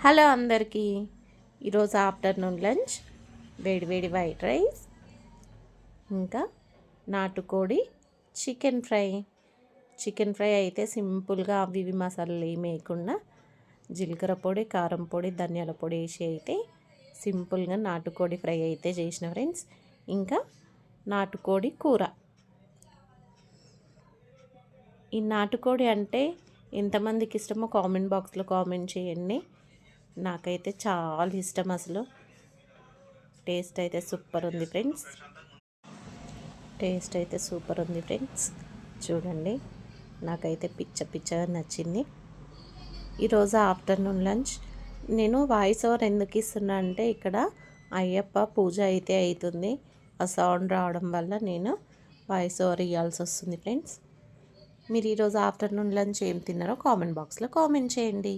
Hello అందరికీ. ఈరోజు afternoon lunch వేడి వైట్ రైస్, ఇంకా నాటుకోడి చికెన్ ఫ్రై అయితే సింపుల్గా అవి ఇవి మసాలాలు ఏమి వేయకుండా జీలకర్ర పొడి, కారం పొడి, ధనియాల పొడి వేసి అయితే సింపుల్గా నాటుకోడి ఫ్రై అయితే చేసిన ఫ్రెండ్స్. ఇంకా నాటుకోడి కూర. ఈ నాటుకోడి అంటే ఎంతమందికి ఇష్టమో కామెంట్ బాక్స్లో కామెంట్ చేయండి. నాకైతే చాలా ఇష్టం. అసలు టేస్ట్ అయితే సూపర్ ఉంది ఫ్రెండ్స్. చూడండి, నాకైతే పిచ్చగా నచ్చింది. ఈరోజు ఆఫ్టర్నూన్ లంచ్ నేను వాయిస్ ఓవర్ ఎందుకు ఇస్తున్నా అంటే ఇక్కడ అయ్యప్ప పూజ అయితే అవుతుంది. ఆ సౌండ్ రావడం వల్ల నేను వాయిస్ ఓవర్ ఇవ్వాల్సి వస్తుంది ఫ్రెండ్స్. మీరు ఈరోజు ఆఫ్టర్నూన్ లంచ్ ఏం తిన్నారో కామెంట్ బాక్స్లో కామెంట్ చేయండి.